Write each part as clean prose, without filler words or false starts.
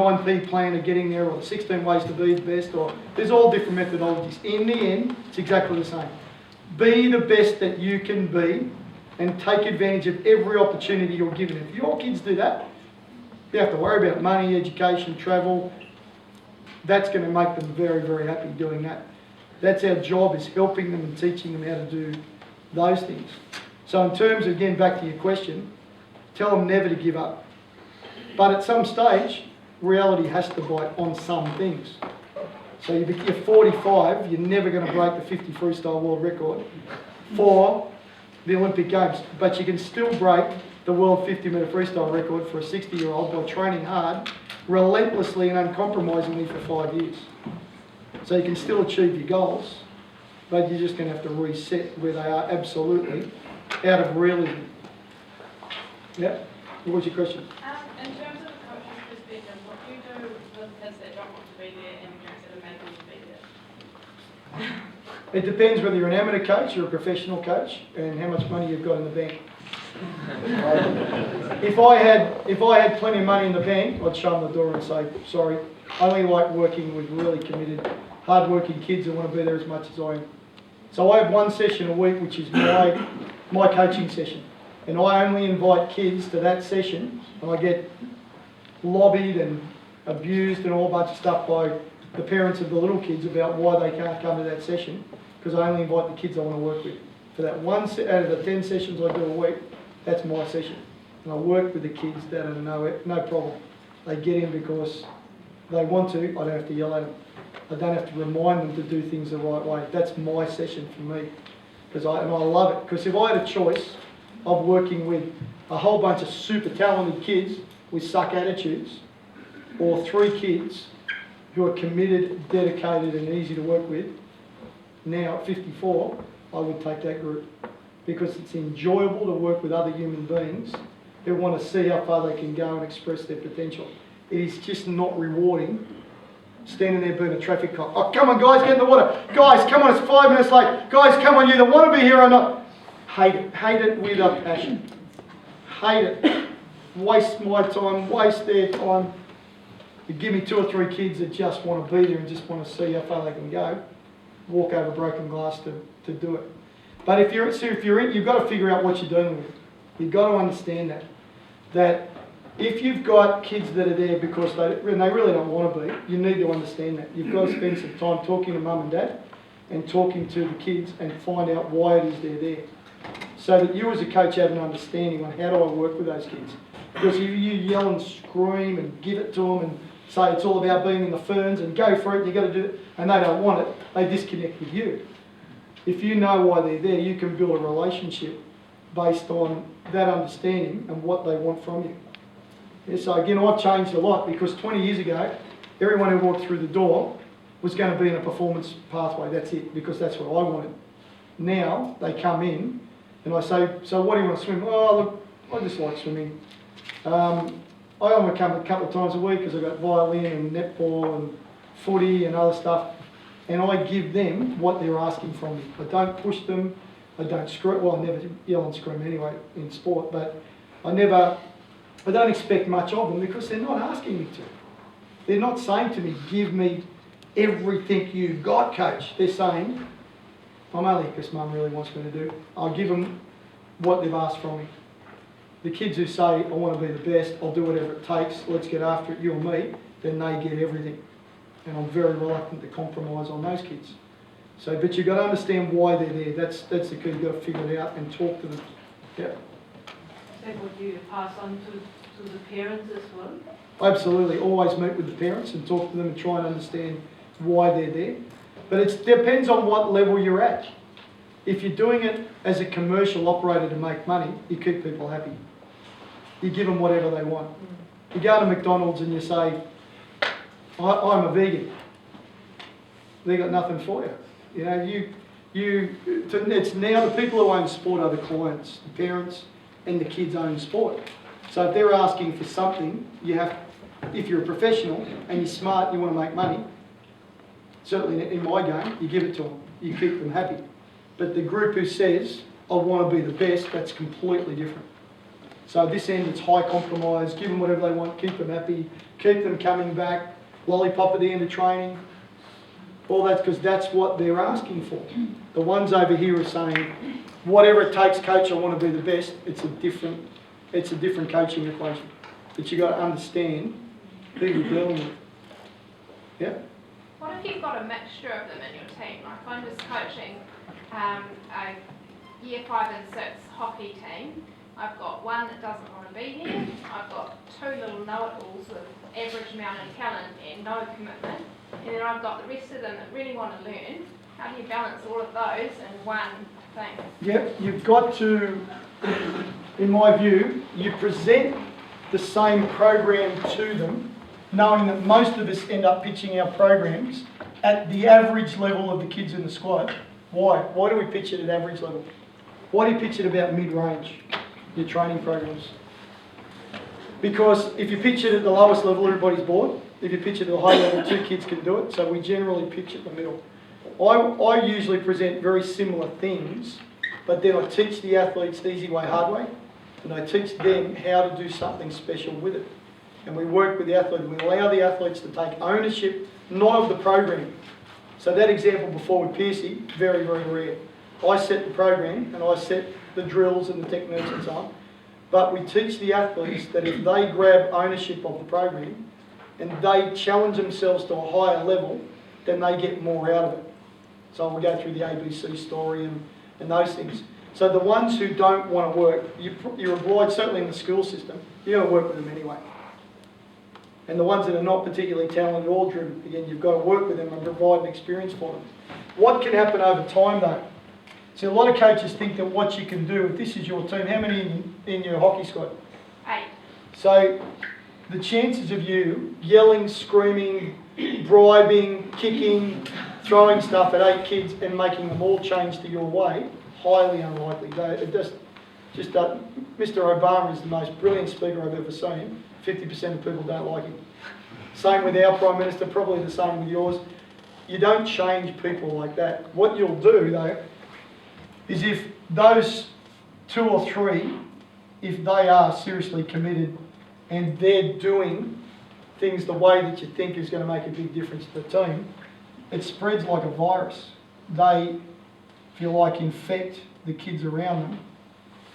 9P plan of getting there, or the 16 ways to be the best, or there's all different methodologies. In the end, it's exactly the same. Be the best that you can be and take advantage of every opportunity you're given. If your kids do that, you have to worry about money, education, travel. That's going to make them very, very happy doing that. That's our job, is helping them and teaching them how to do those things. So in terms of, again, back to your question, tell them never to give up. But at some stage, reality has to bite on some things. So you're 45, you're never going to break the 50 freestyle world record for the Olympic Games. But you can still break the world 50-metre freestyle record for a 60-year-old by training hard, relentlessly and uncompromisingly for 5 years. So you can still achieve your goals, but you're just going to have to reset where they are absolutely out of realism. Yeah? What was your question? In terms of the coach's perspective, what do you do with kids that don't want to be there and parents that are making them to be there? It depends whether you're an amateur coach or a professional coach and how much money you've got in the bank. If I had plenty of money in the bank, I'd show them the door and say, sorry, I only like working with really committed, hard-working kids who want to be there as much as I am. So I have one session a week, which is my coaching session. And I only invite kids to that session, and I get lobbied and abused and all a bunch of stuff by the parents of the little kids about why they can't come to that session, because I only invite the kids I want to work with. For that one out of the 10 sessions I do a week, that's my session. And I work with the kids that are no problem. They get in because they want to. I don't have to yell at them. I don't have to remind them to do things the right way. That's my session for me. And I love it. Because if I had a choice of working with a whole bunch of super talented kids with suck attitudes, or 3 kids who are committed, dedicated and easy to work with, now at 54, I would take that group. Because it's enjoyable to work with other human beings who want to see how far they can go and express their potential. It is just not rewarding standing there being a traffic cop. Oh, come on guys, get in the water. Guys, come on, it's 5 minutes late. Guys, come on, you that want to be here or not. Hate it with a passion. Hate it. Waste my time, waste their time. You give me 2 or 3 kids that just want to be there and just want to see how far they can go. Walk over broken glass to do it. But if you're in, you've got to figure out what you're dealing with. You've got to understand that if you've got kids that are there because they really don't want to be, you need to understand that. You've got to spend some time talking to mum and dad and talking to the kids and find out why it is they're there. So that you as a coach have an understanding on how do I work with those kids. Because if you yell and scream and give it to them and say it's all about being in the ferns and go for it, you've got to do it, and they don't want it, they disconnect with you. If you know why they're there, you can build a relationship based on that understanding and what they want from you. Yeah, so again, I've changed a lot because 20 years ago, everyone who walked through the door was going to be in a performance pathway. That's it, because that's what I wanted. Now, they come in and I say, so what do you want to swim? Oh, look, I just like swimming. I only come a couple of times a week because I've got violin and netball and footy and other stuff. And I give them what they're asking from me. I don't push them. I don't scream. Well, I never yell and scream anyway in sport, but I don't expect much of them because they're not asking me to. They're not saying to me, give me everything you've got, coach. They're saying, I'm only because mum really wants me to do. I'll give them what they've asked from me. The kids who say, I want to be the best, I'll do whatever it takes, let's get after it, you and me, then they get everything. And I'm very reluctant to compromise on those kids. So, but you've got to understand why they're there. That's the key. You've got to figure it out and talk to them. Yeah. So would you pass on to the parents as well? Absolutely. Always meet with the parents and talk to them and try and understand why they're there. But it depends on what level you're at. If you're doing it as a commercial operator to make money, you keep people happy. You give them whatever they want. You go to McDonald's and you say, I'm a vegan. They got nothing for you. You know, it's now the people who own sport are the clients, the parents and the kids own sport. So if they're asking for something, you have, if you're a professional and you're smart, you want to make money, certainly in my game, you give it to them. You keep them happy. But the group who says, I want to be the best, that's completely different. So this end, it's high compromise, give them whatever they want, keep them happy, keep them coming back, lollipop at the end of training. All that's because that's what they're asking for. The ones over here are saying, whatever it takes, coach, I want to be the best. It's a different coaching equation. But you've got to understand who you're dealing with. Yeah? What if you've got a mixture of them in your team? Like I'm just coaching a year 5 and 6 hockey team. I've got one that doesn't want to be there. I've got 2 little know-it-alls with average amount of talent and no commitment. And then I've got the rest of them that really want to learn. How do you balance all of those in one thing? Yep, you've got to, in my view, you present the same program to them, knowing that most of us end up pitching our programs at the average level of the kids in the squad. Why? Why do we pitch it at average level? Why do you pitch it about mid-range, your training programs? Because if you pitch it at the lowest level, everybody's bored. If you pitch it at the high level, 2 kids can do it. So we generally pitch at the middle. I usually present very similar things, but then I teach the athletes the easy way, hard way, and I teach them how to do something special with it. And we work with the athlete, and we allow the athletes to take ownership, not of the program. So that example before with Piercy, very, very rare. I set the program, and I set the drills and the techniques and so on, but we teach the athletes that if they grab ownership of the program, and they challenge themselves to a higher level, then they get more out of it. So we'll go through the ABC story and those things. So the ones who don't want to work, you're obliged, certainly in the school system, you've got to work with them anyway. And the ones that are not particularly talented or driven, again, you've got to work with them and provide an experience for them. What can happen over time though? So a lot of coaches think that what you can do, if this is your team, how many in your hockey squad? 8. So the chances of you yelling, screaming, bribing, kicking, throwing stuff at 8 kids and making them all change to your way, highly unlikely. It just Mr. Obama is the most brilliant speaker I've ever seen. 50% of people don't like him. Same with our Prime Minister, probably the same with yours. You don't change people like that. What you'll do though, is if those 2 or 3, if they are seriously committed and they're doing things the way that you think is going to make a big difference to the team, it spreads like a virus. They, if you like, infect the kids around them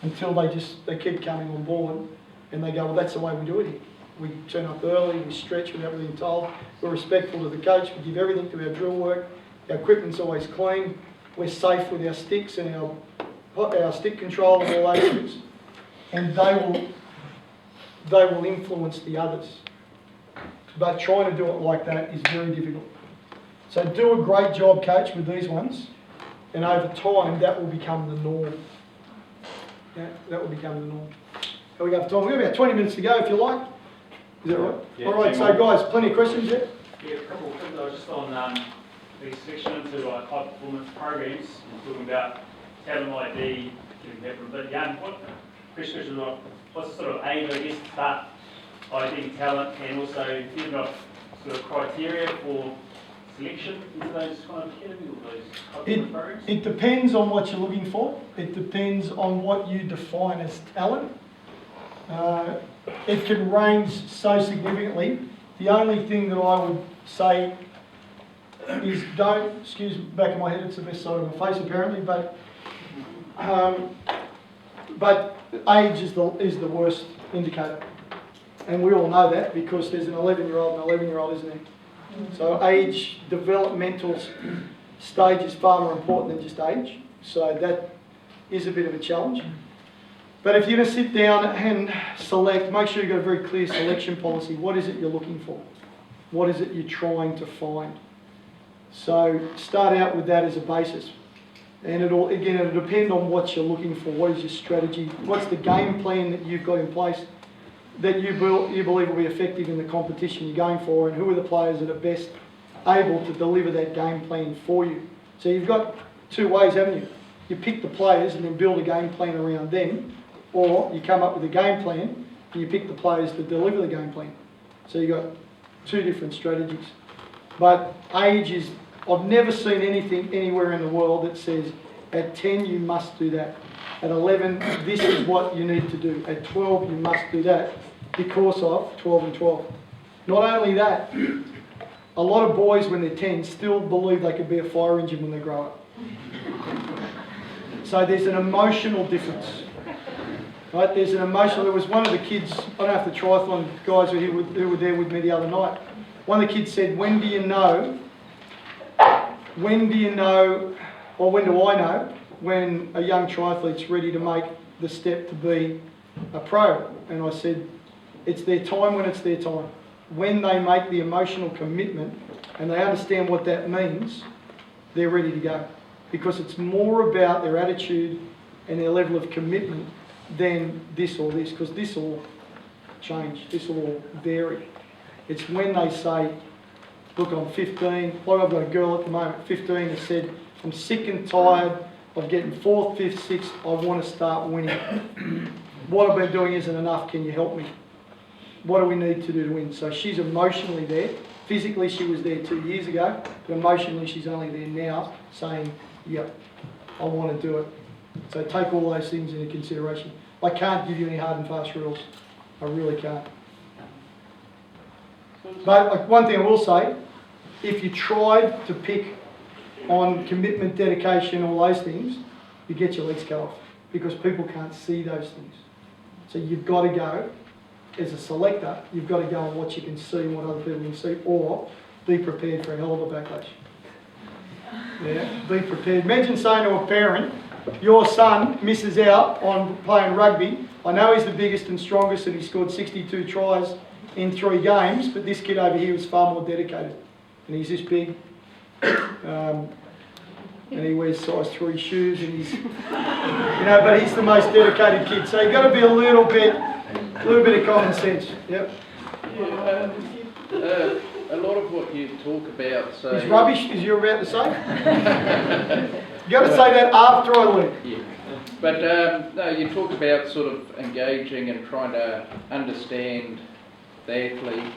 until they keep coming on board and they go, well, that's the way we do it here. We turn up early, we stretch without being told, we're respectful to the coach, we give everything to our drill work, our equipment's always clean, we're safe with our sticks and our stick control and all those things. And they will influence the others. But trying to do it like that is very difficult. So do a great job, coach, with these ones, and over time that will become the norm. Yeah, that will become the norm. How we go for time? We've got about 20 minutes to go if you like. Is that right? Yeah, all right, so guys, plenty of questions yet? Yeah, a couple of things. I was just on the section into high performance programs, talking about talent ID, getting that from a bit young. Question was, what's the sort of aim, I guess, to start IDing talent, and also you've got sort of criteria for selection into those kind of academies or those types of programs? It depends on what you're looking for. It depends on what you define as talent. It can range so significantly. The only thing that I would say is don't, excuse the back of my head, it's the best side of my face apparently, but age is the worst indicator. And we all know that because there's an 11-year-old and an 11-year-old, isn't there? So age, developmental stage is far more important than just age. So that is a bit of a challenge. But if you're going to sit down and select, make sure you've got a very clear selection policy. What is it you're looking for? What is it you're trying to find? So start out with that as a basis. And it'll depend on what you're looking for. What is your strategy? What's the game plan that you've got in place that you believe will be effective in the competition you're going for, and who are the players that are best able to deliver that game plan for you? So you've got 2 ways, haven't you? You pick the players and then build a game plan around them, or you come up with a game plan and you pick the players to deliver the game plan. So you've got 2 different strategies. But age is, I've never seen anything anywhere in the world that says At 10, you must do that. At 11, this is what you need to do. At 12, you must do that because of 12 and 12. Not only that, a lot of boys when they're 10 still believe they could be a fire engine when they grow up. So there's an emotional difference. Right? There's an emotional, there was one of the kids, I don't know if the triathlon guys who were there with me the other night, one of the kids said, when do you know, or when do I know when a young triathlete's ready to make the step to be a pro? And I said, it's their time when it's their time. When they make the emotional commitment and they understand what that means, they're ready to go. Because it's more about their attitude and their level of commitment than this or this, because this will change, this will all vary. It's when they say, look, I'm 15, like I've got a girl at the moment, 15, that said, I'm sick and tired of getting 4th, 5th, 6th, I want to start winning. What I've been doing isn't enough, can you help me? What do we need to do to win? So she's emotionally there. Physically she was there 2 years ago, but emotionally she's only there now saying, yep, I want to do it. So take all those things into consideration. I can't give you any hard and fast rules. I really can't. But one thing I will say, if you tried to pick on commitment, dedication, all those things, you get your legs cut off because people can't see those things. So you've got to go, as a selector, you've got to go on what you can see and what other people can see, or be prepared for a hell of a backlash. Yeah, be prepared. Imagine saying to a parent, your son misses out on playing rugby. I know he's the biggest and strongest and he scored 62 tries in 3 games, but this kid over here is far more dedicated. And he's this big, and he wears size 3 shoes, and he's, but he's the most dedicated kid. So you've got to be a little bit of common sense. Yep. Yeah, a lot of what you talk about, say... Is rubbish, as you're about to say? You've got to say that after I leave. Yeah. But no, you talk about sort of engaging and trying to understand the athlete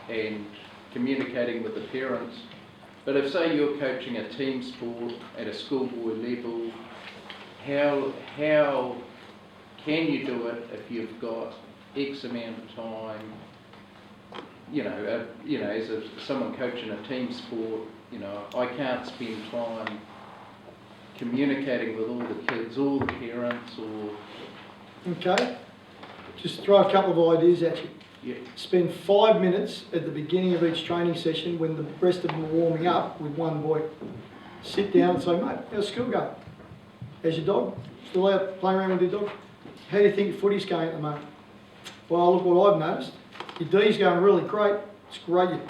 and communicating with the parents. But if, say, you're coaching a team sport at a schoolboy level, how can you do it if you've got X amount of time? As someone coaching a team sport, I can't spend time communicating with all the kids, all the parents, or... Okay. Just throw a couple of ideas at you. Yeah. Spend 5 minutes at the beginning of each training session when the rest of them are warming up with one boy. Sit down and say, mate, how's school going? How's your dog? Still out playing around with your dog? How do you think your footy's going at the moment? Well, look what I've noticed. Your D's going really great. It's great. Your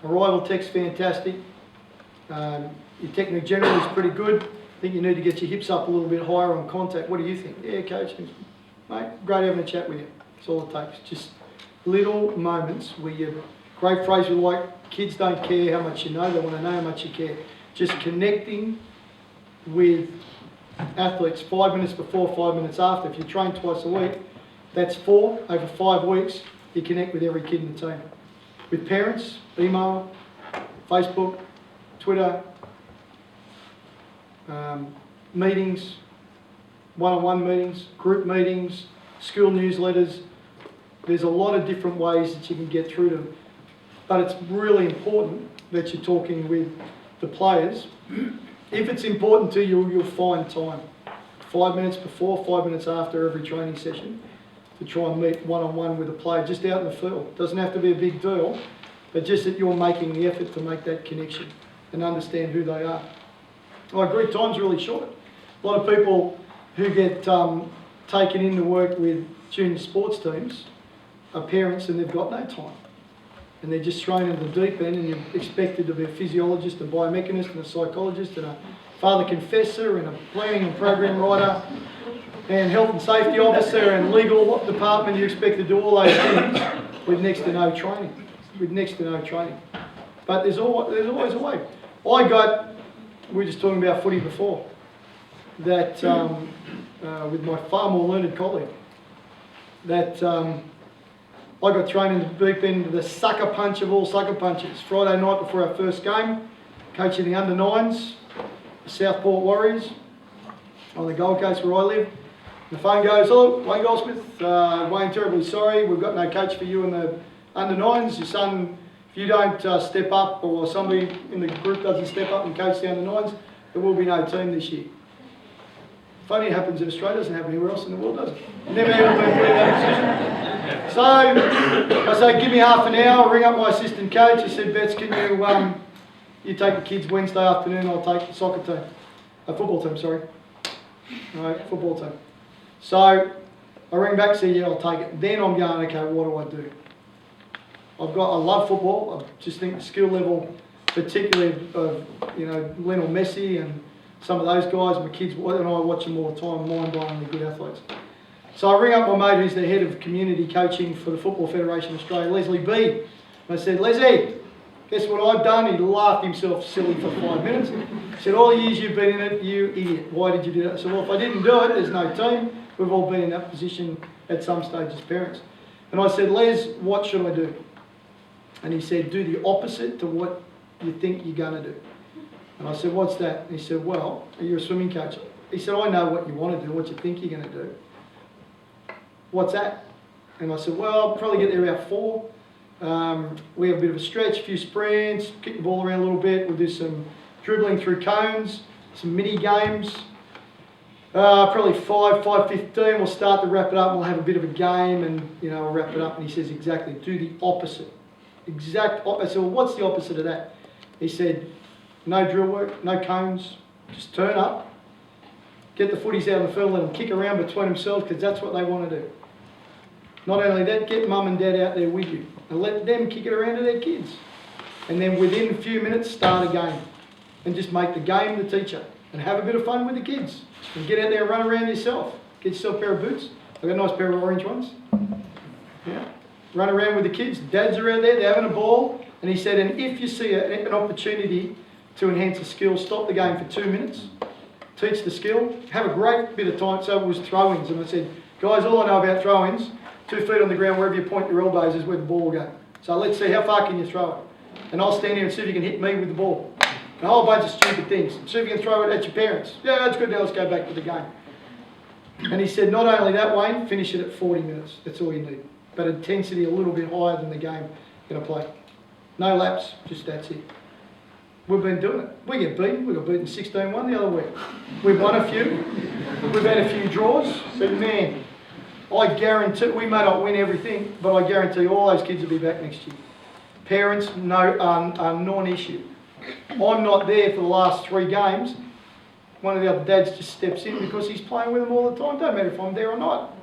arrival tech's fantastic. Your technique generally is pretty good. I think you need to get your hips up a little bit higher on contact. What do you think? Yeah, coach. Mate, great having a chat with you. That's all it takes. Just little moments where you, great phrase we like, kids don't care how much you know, they want to know how much you care. Just connecting with athletes 5 minutes before, 5 minutes after. If you train twice a week, that's 4. Over 5 weeks, you connect with every kid in the team. With parents, email, Facebook, Twitter, meetings, one-on-one meetings, group meetings, school newsletters. There's a lot of different ways that you can get through them. But it's really important that you're talking with the players. If it's important to you, you'll find time. 5 minutes before, 5 minutes after every training session to try and meet one-on-one with a player just out in the field. It doesn't have to be a big deal, but just that you're making the effort to make that connection and understand who they are. I agree, time's really short. A lot of people who get taken in to work with junior sports teams are parents and they've got no time. And they're just thrown into the deep end and you're expected to be a physiologist, a biomechanist and a psychologist and a father confessor and a planning and program writer and health and safety officer and legal department. You expect to do all those things with next to no training. But there's always a way. We were just talking about footy before, that with my far more learned colleague, that I got thrown into the deep end of the sucker punch of all sucker punches. Friday night before our first game, coaching the under-9s, Southport Warriors on the Gold Coast where I live. The phone goes, hello, Wayne Goldsmith. Wayne, terribly sorry, we've got no coach for you in the under-9s. Your son, if you don't step up or somebody in the group doesn't step up and coach the under-9s, there will be no team this year. Funny it happens in Australia, doesn't happen anywhere else in the world, does it? Never ever been put in that position. So I say, give me half an hour, ring up my assistant coach. I said, Bets, can you take the kids Wednesday afternoon, I'll take the soccer team. Football team, sorry. Alright, football team. So I ring back and say, yeah, I'll take it. Then I'm going, okay, what do? I love football. I just think the skill level, particularly of Lionel Messi and some of those guys, my kids and I watch them all the time, mind-blowingly good athletes. So I ring up my mate who's the head of community coaching for the Football Federation of Australia, Leslie B. And I said, Leslie, guess what I've done? He laughed himself silly for 5 minutes. He said, all the years you've been in it, you idiot. Why did you do that? I said, well, if I didn't do it, there's no team. We've all been in that position at some stage as parents. And I said, Les, what should I do? And he said, do the opposite to what you think you're going to do. And I said, what's that? And he said, well, you're a swimming coach. He said, I know what you want to do, what you think you're going to do. What's that? And I said, well, I'll probably get there about 4. We have a bit of a stretch, a few sprints, kick the ball around a little bit. We'll do some dribbling through cones, some mini games. Probably 5:15, we'll start to wrap it up. We'll have a bit of a game and, we'll wrap it up. And he says, exactly, do the opposite. I said, well, what's the opposite of that? He said, no drill work, no cones, just turn up, get the footies out of the field, let them kick around between themselves because that's what they want to do. Not only that, get mum and dad out there with you and let them kick it around to their kids. And then within a few minutes, start a game. And just make the game the teacher. And have a bit of fun with the kids. And get out there and run around yourself. Get yourself a pair of boots. I've got a nice pair of orange ones. Yeah. Run around with the kids. Dads are out there, they're having a ball. And he said, and if you see an opportunity to enhance a skill, stop the game for 2 minutes. Teach the skill. Have a great bit of time. So it was throw-ins. And I said, guys, all I know about throw-ins, 2 feet on the ground, wherever you point your elbows is where the ball will go. So let's see how far can you throw it. And I'll stand here and see if you can hit me with the ball. A whole bunch of stupid things. See if you can throw it at your parents. Yeah, that's good, now let's go back to the game. And he said, not only that, Wayne, finish it at 40 minutes. That's all you need. But intensity a little bit higher than the game you're going to play. No laps, just that's it. We've been doing it. We get beaten. We got beaten 16-1 the other week. We've won a few. We've had a few draws. But man, I guarantee, we may not win everything, but I guarantee all those kids will be back next year. Parents are non-issue. I'm not there for the last 3 games. One of the other dads just steps in because he's playing with them all the time. Don't matter if I'm there or not.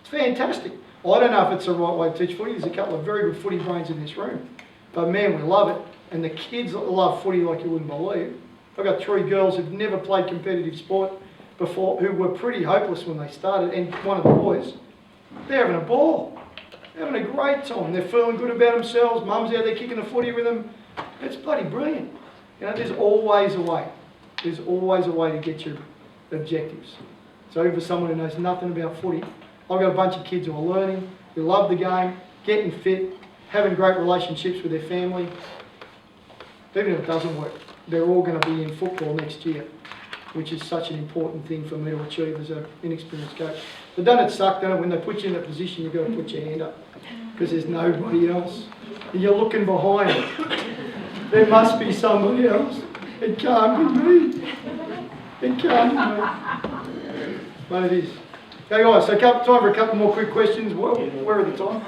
It's fantastic. I don't know if it's the right way to teach footy. There's a couple of very good footy brains in this room. But man, we love it. And the kids love footy like you wouldn't believe. I've got 3 girls who've never played competitive sport before who were pretty hopeless when they started. And one of the boys, they're having a ball. They're having a great time. They're feeling good about themselves. Mum's out there kicking the footy with them. It's bloody brilliant. There's always a way. There's always a way to get your objectives. So even for someone who knows nothing about footy, I've got a bunch of kids who are learning, who love the game, getting fit, having great relationships with their family. Even if it doesn't work, they're all going to be in football next year, which is such an important thing for me to achieve as an inexperienced coach. But doesn't it suck, don't it? When they put you in that position, you've got to put your hand up because there's nobody else. And you're looking behind. There must be somebody else. It can't be me. It can't be me. But it is. Okay guys, so time for a couple more quick questions. Where are the time?